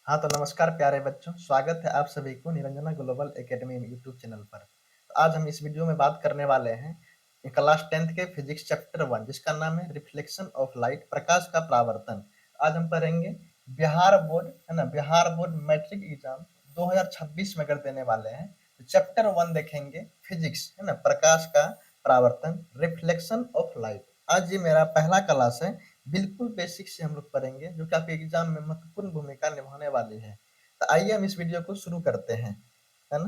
हाँ, तो नमस्कार प्यारे बच्चों, स्वागत है आप सभी को Niranjana global academy YouTube channel पर। तो आज हम इस वीडियो में बात करने वाले हैं क्लास 10th के फिजिक्स चैप्टर 1 जिसका नाम है रिफ्लेक्शन ऑफ लाइट, प्रकाश का परावर्तन। आज हम पढ़ेंगे बिहार बोर्ड, है ना, बिहार बोर्ड मैट्रिक एग्जाम 2026 में अगर देने वाले हैं तो चैप्टर 1 देखेंगे फिजिक्स, है ना, प्रकाश का परावर्तन, रिफ्लेक्शन ऑफ लाइट। आज ये मेरा पहला क्लास है। बिल्कुल बेसिक से हम लोग पढ़ेंगे जो कि आपके एग्जाम में महत्वपूर्ण भूमिका निभाने वाली है। तो आइए हम इस वीडियो को शुरू करते हैं, है ना।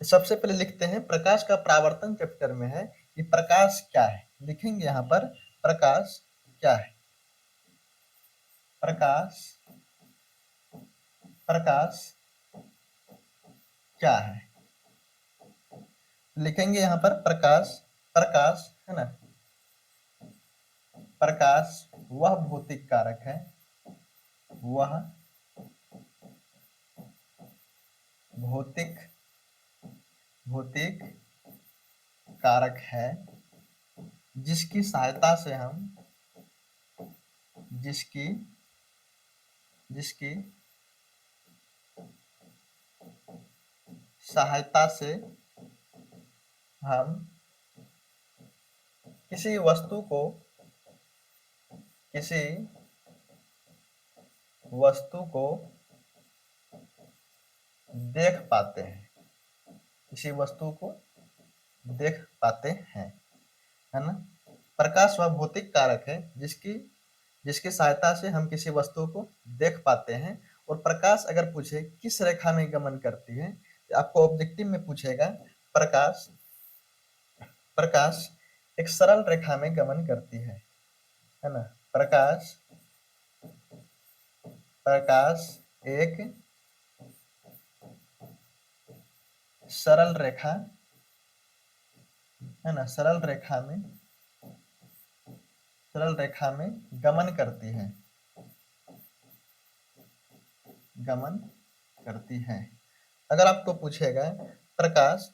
तो सबसे पहले लिखते हैं प्रकाश का परावर्तन चैप्टर में है कि प्रकाश क्या है। लिखेंगे यहाँ पर प्रकाश क्या है। प्रकाश प्रकाश क्या है। लिखेंगे यहाँ पर प्रकाश प्रकाश, है ना, प्रकाश वह भौतिक कारक है, वह भौतिक भौतिक कारक है जिसकी सहायता से हम जिसकी जिसकी सहायता से हम किसी वस्तु को देख पाते हैं, किसी वस्तु को देख पाते हैं, है ना। प्रकाश वह भौतिक कारक है जिसकी सहायता से हम किसी वस्तु को देख पाते हैं। और प्रकाश अगर पूछे किस रेखा में गमन करती है, तो आपको ऑब्जेक्टिव में पूछेगा प्रकाश प्रकाश एक सरल रेखा में गमन करती है ना। प्रकाश प्रकाश एक सरल रेखा, है ना, सरल रेखा में गमन करती है। अगर आपको पूछेगा प्रकाश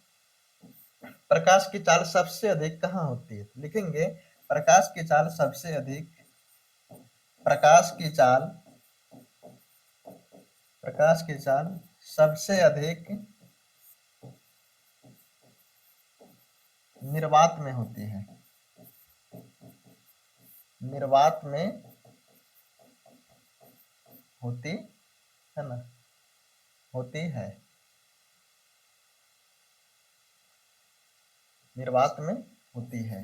प्रकाश की चाल सबसे अधिक कहाँ होती है, तो लिखेंगे प्रकाश की चाल सबसे अधिक प्रकाश की चाल सबसे अधिक निर्वात में होती है। निर्वात में होती है ना, होती है, निर्वात में होती है।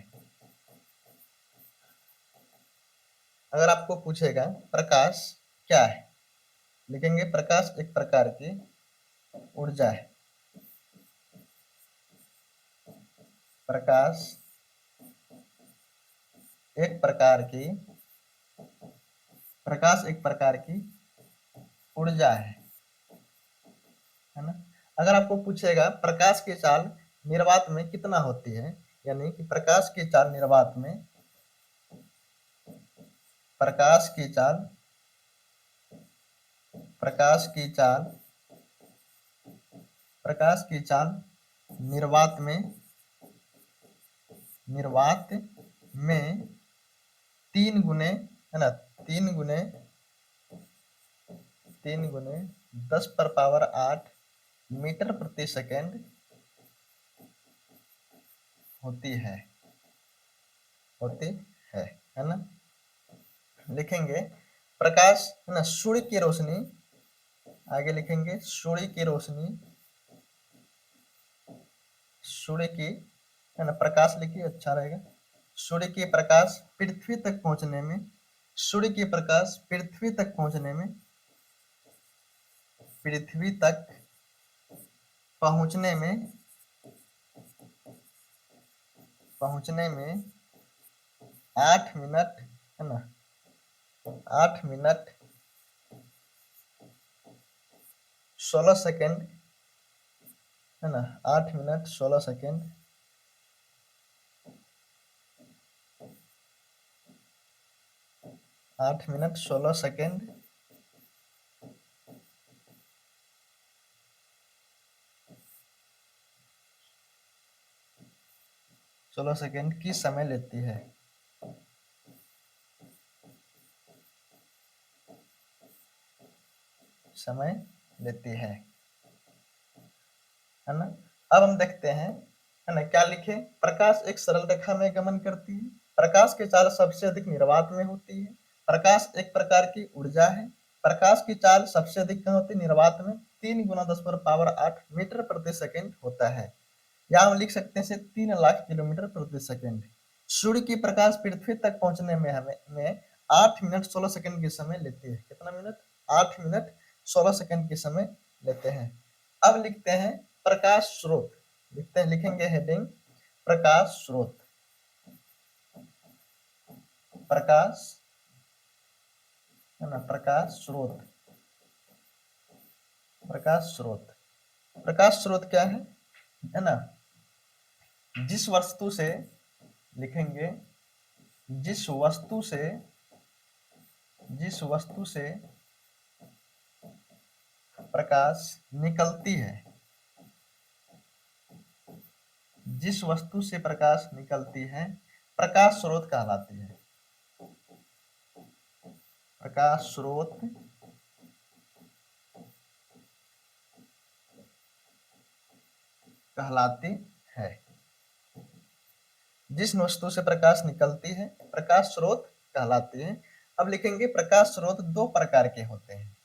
अगर आपको पूछेगा प्रकाश क्या है, लिखेंगे प्रकाश एक प्रकार की ऊर्जा है। प्रकाश एक प्रकार की ऊर्जा है ना। अगर आपको पूछेगा प्रकाश की चाल निर्वात में कितना होती है, यानी कि प्रकाश की चाल निर्वात में प्रकाश की चाल निर्वात में 3 गुने, है ना, 3 गुने 10⁻8 मीटर प्रति सेकेंड होती है ना। लिखेंगे प्रकाश, है ना, सूर्य की रोशनी, आगे लिखेंगे सूर्य की, है ना, प्रकाश लिखिए अच्छा रहेगा। सूर्य की प्रकाश पृथ्वी तक पहुंचने में सूर्य की प्रकाश पृथ्वी तक पहुंचने में 8 मिनट, है ना, 8 मिनट 16 सेकेंड, है ना, 8 minute 16 second 8 minute 16 second 16 second की समय लेती है। समय लेती है ना। अब हम देखते हैं, है ना, क्या लिखे। प्रकाश एक सरल रेखा में गमन करती है। प्रकाश की चाल सबसे अधिक निर्वात में होती है। प्रकाश एक प्रकार की ऊर्जा है। प्रकाश की चाल सबसे अधिक कहाँ होती है? निर्वात में। 3 गुना 10⁸ मीटर प्रति सेकेंड होता है। या हम लिख सकते हैं 3 लाख किलोमीटर प्रति सेकेंड। सूर्य की प्रकाश पृथ्वी तक पहुंचने में हमें 8 मिनट 16 सेकंड की समय लेती है। कितना मिनट? 8 मिनट 16 सेकंड की समय लेते हैं। अब लिखते हैं प्रकाश स्रोत। लिखते हैं, लिखेंगे हेडिंग प्रकाश स्रोत। प्रकाश, है ना, प्रकाश स्रोत। प्रकाश स्रोत, प्रकाश स्रोत क्या है ना, जिस वस्तु से, लिखेंगे जिस वस्तु से, जिस वस्तु से प्रकाश निकलती है, जिस वस्तु से प्रकाश निकलती है प्रकाश स्रोत कहलाती है। प्रकाश स्रोत कहलाती है। जिस वस्तु से प्रकाश निकलती है प्रकाश स्रोत कहलाती है। अब लिखेंगे प्रकाश स्रोत 2 प्रकार के होते हैं।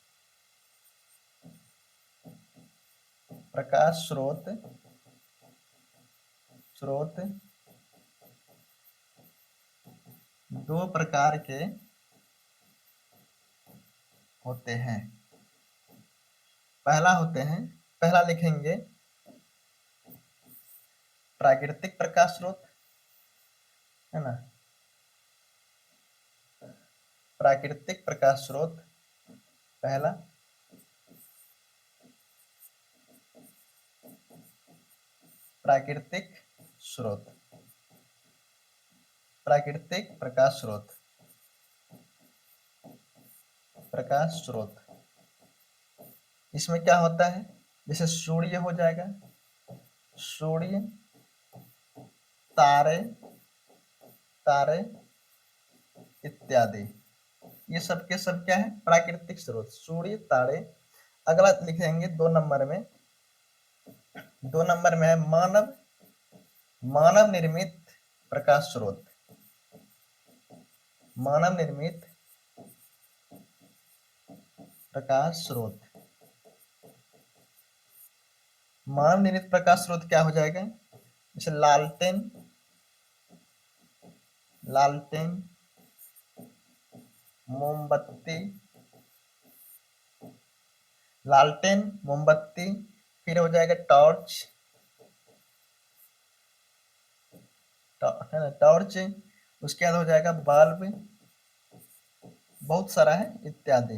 प्रकाश स्रोत स्रोत 2 प्रकार के होते हैं। पहला लिखेंगे प्राकृतिक प्रकाश स्रोत, है ना, प्राकृतिक प्रकाश स्रोत पहला। प्राकृतिक स्रोत, प्राकृतिक प्रकाश स्रोत, प्रकाश स्रोत। इसमें क्या होता है? जैसे सूर्य हो जाएगा, सूर्य, तारे, तारे इत्यादि, ये सब के सब क्या है? प्राकृतिक स्रोत, सूर्य, तारे। अगला लिखेंगे 2 नंबर में, 2 नंबर में है मानव, मानव निर्मित प्रकाश स्रोत। मानव निर्मित प्रकाश स्रोत। मानव निर्मित प्रकाश स्रोत क्या हो जाएगा? जैसे लालटेन, लालटेन, मोमबत्ती, लालटेन, मोमबत्ती, फिर हो जाएगा टॉर्च, है ना, टॉर्च। उसके बाद हो जाएगा बल्ब, बहुत सारा है, इत्यादि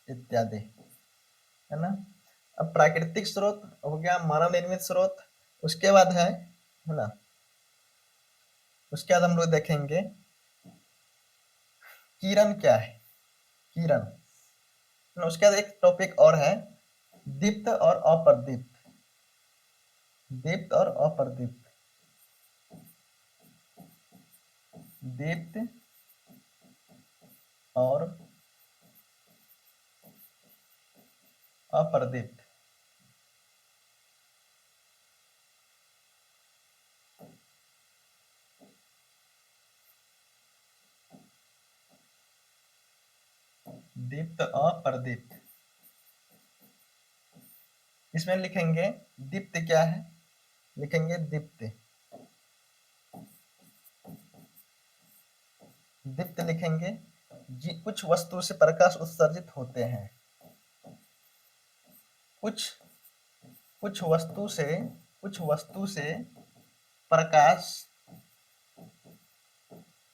इत्यादि, है ना। अब प्राकृतिक स्रोत हो गया, मानव निर्मित स्रोत। उसके बाद है ना, उसके बाद हम लोग देखेंगे किरण क्या है, किरण। उसके बाद एक टॉपिक और है दीप्त और अप्रदीप्त, दीप्त और अप्रदीप्त, दीप्त और अप्रदीप्त। दीप्त अप्रदीप्त। इसमें लिखेंगे दीप्त क्या है, लिखेंगे दीप्त, दीप्त लिखेंगे कुछ वस्तु से प्रकाश उत्सर्जित होते हैं, कुछ कुछ वस्तु से, कुछ वस्तु से प्रकाश,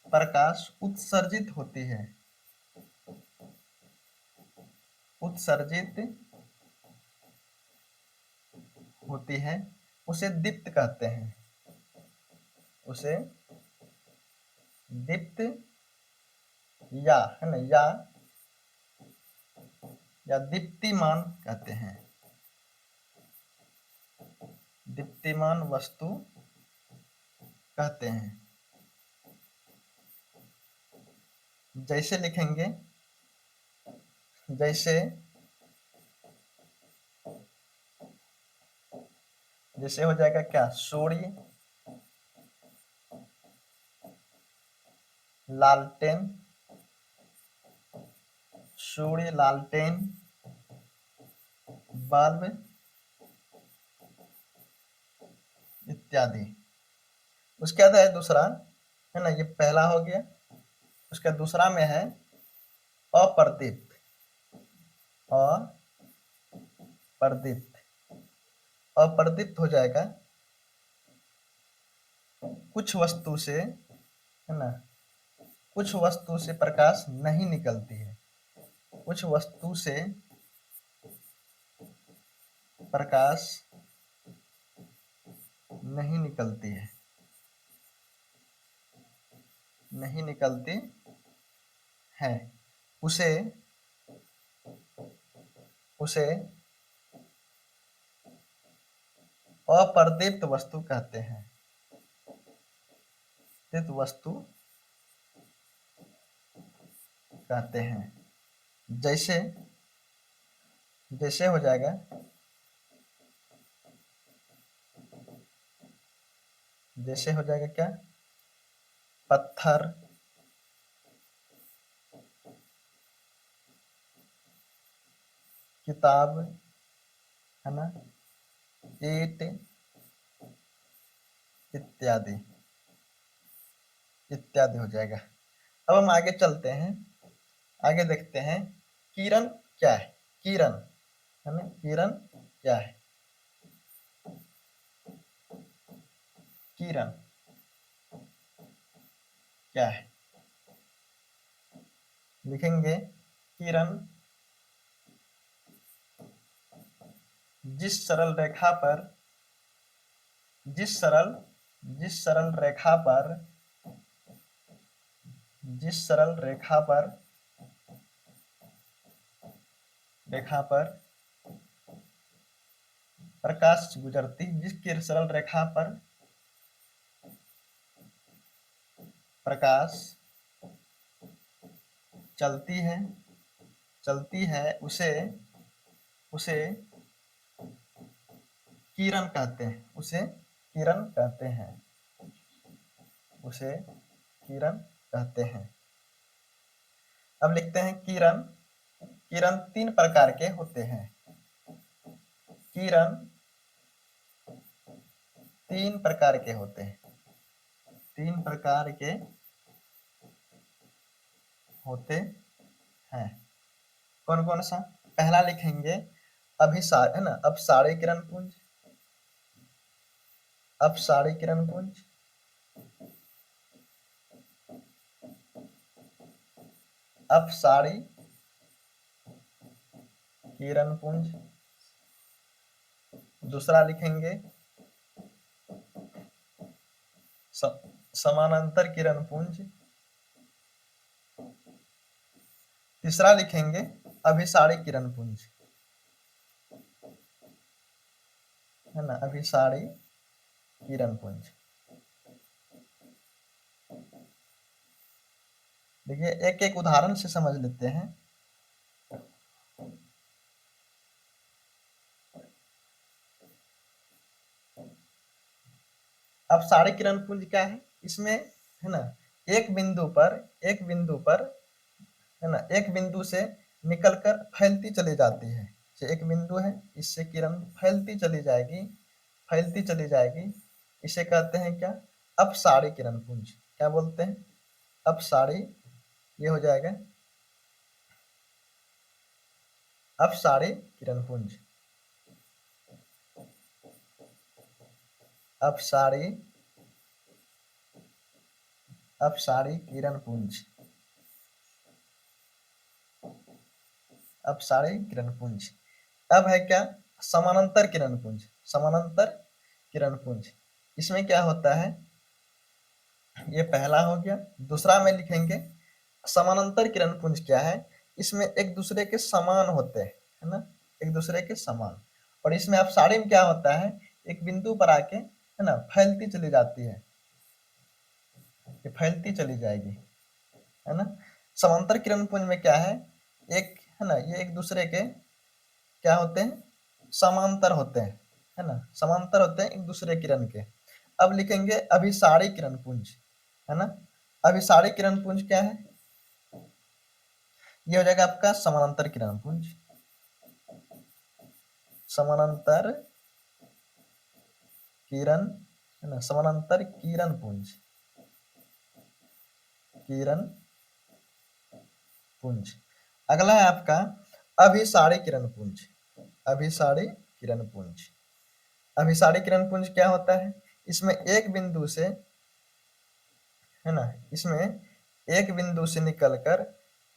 प्रकाश उत्सर्जित होती है, उत्सर्जित होती है, उसे दीप्त कहते हैं, उसे दीप्त या, है ना, या दीप्तिमान कहते हैं, दीप्तिमान वस्तु कहते हैं। जैसे लिखेंगे जैसे जैसे हो जाएगा क्या, सूर्य, लालटेन, सूर्य, लालटेन, बल्ब इत्यादि। उसके बाद है दूसरा, है ना, ये पहला हो गया। उसका दूसरा में है अपर्दित, अपर्दित। अपर्दित हो जाएगा कुछ वस्तु से, है ना, कुछ वस्तु से प्रकाश नहीं निकलती है, कुछ वस्तु से प्रकाश नहीं निकलती है, नहीं निकलती है, उसे उसे अपर्दीप्त वस्तु कहते हैं, दीप्त वस्तु कहते हैं। जैसे जैसे हो जाएगा, जैसे हो जाएगा क्या, पत्थर, किताब, है ना, ईंट इत्यादि, इत्यादि हो जाएगा। अब हम आगे चलते हैं, आगे देखते हैं किरण क्या है। किरण, है ना, किरण क्या है। किरण क्या है, लिखेंगे किरण जिस सरल रेखा पर, जिस सरल जिस सरल रेखा पर, जिस सरल रेखा पर, रेखा पर प्रकाश गुजरती, जिसकी सरल रेखा पर प्रकाश चलती है, चलती है, उसे उसे किरण कहते हैं, उसे किरण कहते हैं, उसे किरण कहते हैं। अब लिखते हैं किरण, किरण तीन प्रकार के होते हैं। किरण तीन प्रकार के होते हैं, तीन प्रकार के होते हैं। कौन कौन सा, पहला लिखेंगे अभिसार, है ना, अपसारी किरण पुंज, अपसारी किरण पुंज, अपसारी किरण पुंज। दूसरा लिखेंगे समानांतर किरण पुंज। तीसरा लिखेंगे अभिसारी किरण पुंज, है ना, अभिसारी किरण पुंज। देखिए एक एक उदाहरण से समझ लेते हैं। अब सारे किरण पुंज क्या है, इसमें, है ना, एक बिंदु पर, एक बिंदु पर, है ना, एक बिंदु से निकलकर फैलती चली जाती है। एक बिंदु है, इससे किरण फैलती चली जाएगी, फैलती चली जाएगी। इसे कहते हैं क्या, अपसारी किरण पुंज। क्या बोलते हैं, अपसारी। ये हो जाएगा अपसारी किरण पुंज, अपसारी, अपसारी किरण पुंज, अपसारी किरण पुंज। अब है क्या, समानांतर किरण पुंज, समानांतर किरण पुंज। इसमें क्या होता है, ये पहला हो गया। दूसरा में लिखेंगे समानांतर किरण पुंज क्या है, इसमें एक दूसरे के समान होते हैं, है ना, एक दूसरे के समान। और इसमें अपसारी में क्या होता है, एक बिंदु पर आके, है ना, फैलती चली जाती है, ये फैलती चली जाएगी, है ना। समांतर किरण पुंज में क्या है, एक है ना, ये एक दूसरे के क्या होते हैं, समांतर होते हैं, है ना, समांतर होते हैं एक दूसरे किरण के। अब लिखेंगे अभिसारी किरण पुंज, है ना। अभिसारी किरण पुंज क्या है, ये हो जाएगा आपका समानांतर किरण पुंज, समानांतर किरण, है ना, समानांतर किरण पुंज, किरण पुंज। अगला है आपका अभिसारी किरण पुंज, अभिसारी किरण पुंज। अभिसारी किरण पुंज क्या होता है, इसमें एक बिंदु से, है ना, इसमें एक बिंदु से निकलकर,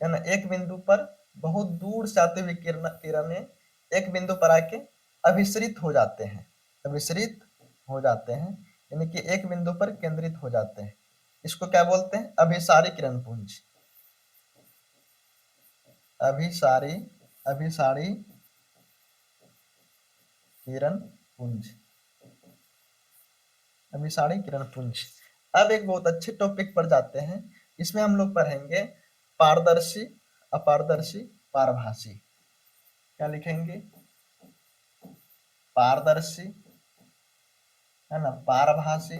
है ना, एक बिंदु पर बहुत दूर से आते हुए किरणें एक बिंदु पर आके अभिसरित हो जाते हैं, अभिसरित हो जाते हैं, यानी कि एक बिंदु पर केंद्रित हो जाते हैं। इसको क्या बोलते हैं, अभिसारी किरण पुंज, अभिसारी, अभिसारी किरण पुंज, अभिसारी किरण पुंज। अब एक बहुत अच्छे टॉपिक पर जाते हैं, इसमें हम लोग पढ़ेंगे पारदर्शी, अपारदर्शी, पारभासी। क्या लिखेंगे, पारदर्शी, है ना, पारभासी,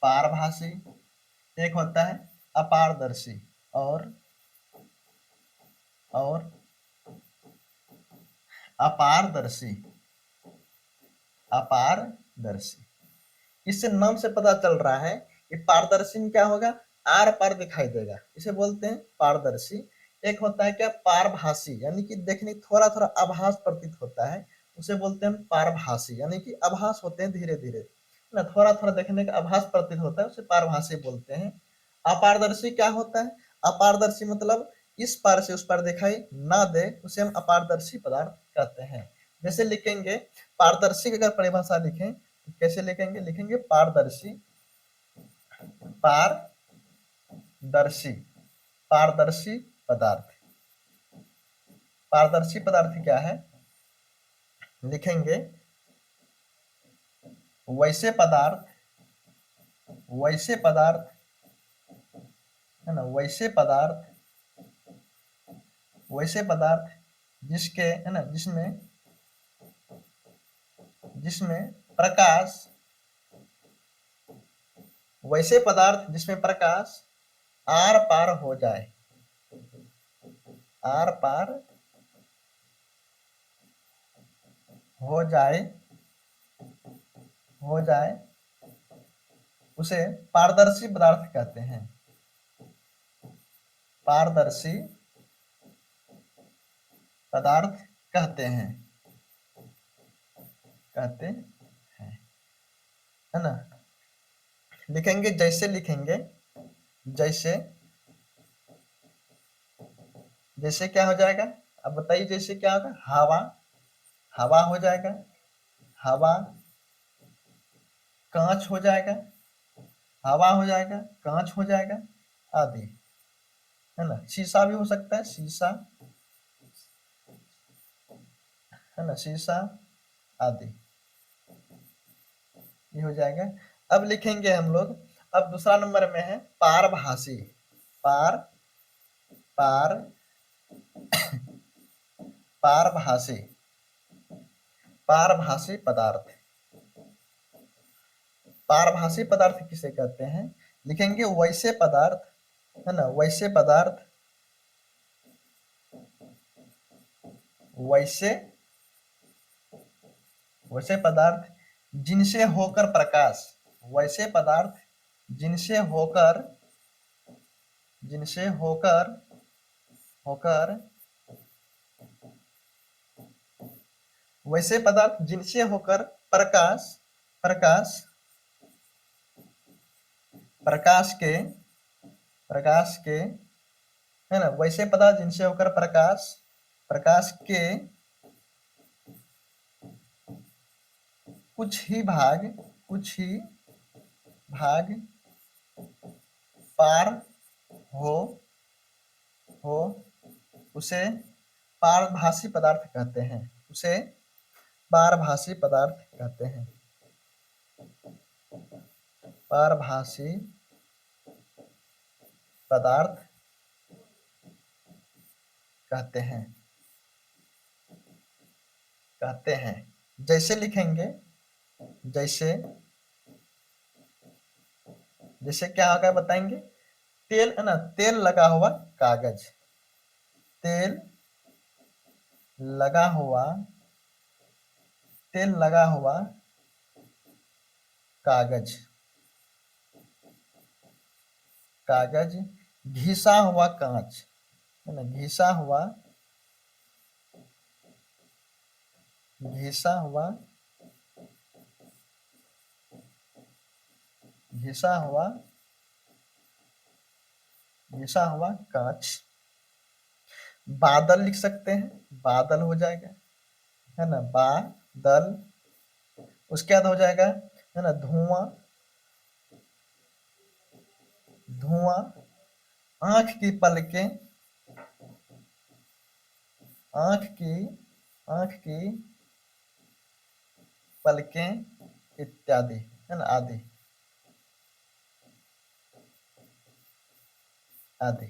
पारभासी, एक होता है अपारदर्शी, और अपारदर्शी, अपारदर्शी। इससे नाम से पता चल रहा है कि पारदर्शी में क्या होगा, आर पार दिखाई देगा, इसे बोलते हैं पारदर्शी। एक होता है क्या, पारभासी, यानी कि देखने थोड़ा थोड़ा आभास प्रतीत होता है, उसे बोलते हैं पारभासी, यानी कि आभास होते हैं धीरे धीरे, ना, थोड़ा थोड़ा देखने का आभास प्रतीत होता है, उसे पारभासी बोलते हैं। अपारदर्शी क्या होता है, अपारदर्शी मतलब इस पार से उस पार दिखाई ना दे, उसे हम अपारदर्शी पदार्थ कहते हैं। जैसे लिखेंगे पारदर्शी की अगर परिभाषा लिखें तो कैसे लिखेंगे, लिखेंगे पारदर्शी, पारदर्शी, पारदर्शी पदार्थ। पारदर्शी पदार्थ क्या है, लिखेंगे वैसे पदार्थ, वैसे पदार्थ, है ना, वैसे पदार्थ, वैसे पदार्थ जिसके, है ना, जिसमें, जिसमें प्रकाश, वैसे पदार्थ जिसमें प्रकाश आर पार हो जाए, आर पार हो जाए, हो जाए, उसे पारदर्शी पदार्थ कहते हैं, पारदर्शी पदार्थ कहते हैं, कहते हैं, है ना। लिखेंगे जैसे, लिखेंगे जैसे, जैसे क्या हो जाएगा, अब बताइए जैसे क्या होगा, हवा, हवा हो जाएगा, हवा, कांच हो जाएगा, हवा हो जाएगा, कांच हो जाएगा आदि, है ना, शीशा भी हो सकता है, शीशा, है ना, शीशा आदि, ये हो जाएगा। अब लिखेंगे हम लोग, अब दूसरा नंबर में है पारभासी, पार, पार, पारभासी, पारभासी पदार्थ। पारभासी पदार्थ किसे कहते हैं, लिखेंगे वैसे पदार्थ, है ना, वैसे पदार्थ, वैसे, वैसे पदार्थ जिनसे होकर प्रकाश, वैसे पदार्थ जिनसे होकर, जिनसे होकर, होकर, वैसे पदार्थ जिनसे होकर प्रकाश, प्रकाश, प्रकाश के, प्रकाश के, है ना, वैसे पदार्थ जिनसे होकर प्रकाश, प्रकाश के कुछ ही भाग, कुछ ही भाग पार हो, हो, उसे पारभासी पदार्थ कहते हैं, उसे पारभासी पदार्थ कहते हैं, पारभासी पदार्थ कहते हैं, कहते हैं। जैसे लिखेंगे, जैसे, जैसे क्या होगा बताएंगे। तेल है ना, तेल लगा हुआ कागज, तेल लगा हुआ, तेल लगा हुआ कागज, कागज, घिसा हुआ कांच, है ना, घिसा हुआ, घिसा हुआ, घिसा हुआ, घिसा हुआ कांच। बादल लिख सकते हैं, बादल हो जाएगा, है ना, बादल। उसके बाद हो जाएगा, है ना, धुआं, धुआं, आंख की पलकें, आंख की, आंख की पलकें इत्यादि, है ना, आदि, आदि।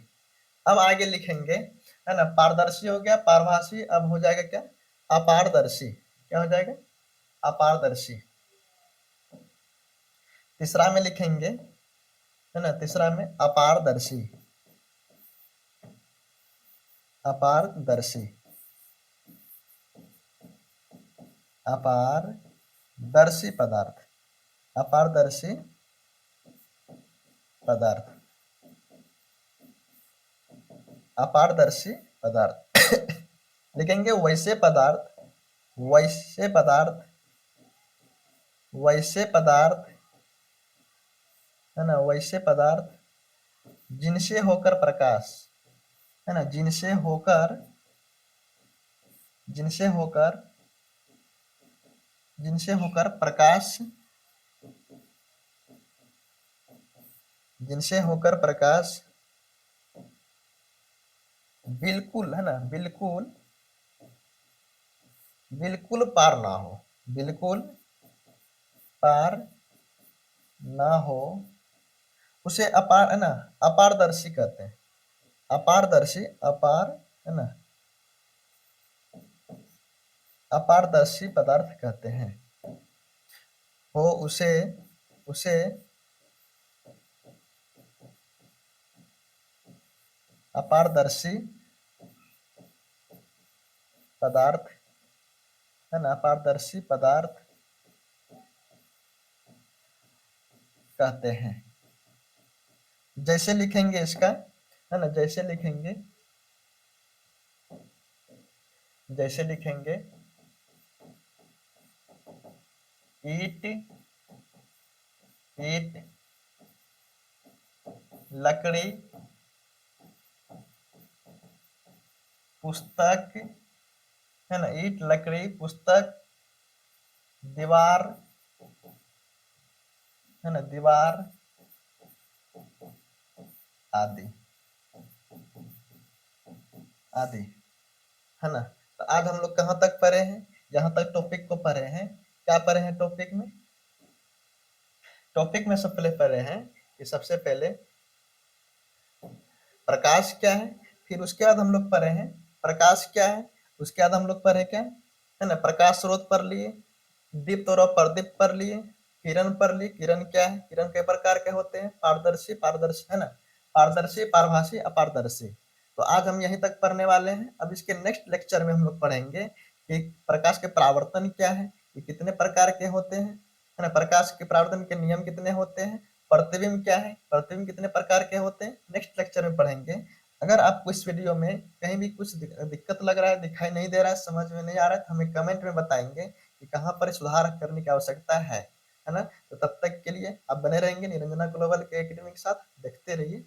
अब आगे लिखेंगे, है ना, पारदर्शी हो गया, पारभासी। अब हो जाएगा क्या, अपारदर्शी। क्या हो जाएगा, अपारदर्शी। तीसरा में लिखेंगे, है ना, तीसरा में अपारदर्शी, अपारदर्शी, अपारदर्शी पदार्थ, अपारदर्शी पदार्थ, अपारदर्शी पदार्थ। लिखेंगे वैसे पदार्थ, वैसे पदार्थ, वैसे पदार्थ, है ना, वैसे पदार्थ जिनसे होकर प्रकाश, है ना, जिनसे होकर, जिनसे होकर, जिनसे होकर प्रकाश, जिनसे होकर प्रकाश बिल्कुल, है ना, बिल्कुल, बिल्कुल पार ना हो, बिल्कुल पार ना हो, उसे अपार, है ना, अपारदर्शी कहते हैं, अपारदर्शी, अपार, है ना, अपारदर्शी पदार्थ कहते हैं। हो उसे, उसे अपारदर्शी पदार्थ, है ना, अपारदर्शी पदार्थ कहते हैं। जैसे लिखेंगे इसका, है ना, जैसे लिखेंगे, जैसे लिखेंगे ईट, ईट, लकड़ी, पुस्तक, है ना, ईट, लकड़ी, पुस्तक, दीवार, है ना, दीवार आदि, आदि, है ना। तो आज हम लोग कहाँ तक पढ़े हैं, यहाँ तक टॉपिक को पढ़े हैं। क्या पढ़े हैं टॉपिक में, टॉपिक में सब पहले पढ़े हैं कि सबसे पहले प्रकाश क्या है, फिर उसके बाद हम लोग पढ़े हैं प्रकाश क्या है, उसके बाद हम लोग पढ़े क्या, है ना, प्रकाश स्रोत पर लिए, दीप्त और अप्रदीप्त पर लिए, किरण पर लिए, किरण क्या है, किरण कई प्रकार के होते हैं, पारदर्शी, पारदर्शी, है ना, पारदर्शी, पारभासी, अपारदर्शी। तो आज हम यहीं तक पढ़ने वाले हैं। अब इसके नेक्स्ट लेक्चर में हम लोग पढ़ेंगे कि प्रकाश के परावर्तन क्या है, ये कितने प्रकार के होते हैं, है ना, प्रकाश के परावर्तन के नियम कितने होते हैं, प्रतिबिंब क्या है, प्रतिबिंब कितने प्रकार के होते हैं, नेक्स्ट लेक्चर में पढ़ेंगे। अगर आपको इस वीडियो में कहीं भी कुछ दिक्कत लग रहा है, दिखाई नहीं दे रहा है, समझ में नहीं आ रहा है, तो हमें कमेंट में बताएंगे कि कहाँ पर सुधार करने की आवश्यकता है ना। तो तब तक के लिए आप बने रहेंगे निरंजना ग्लोबल के एकेडमी के साथ, देखते रहिए।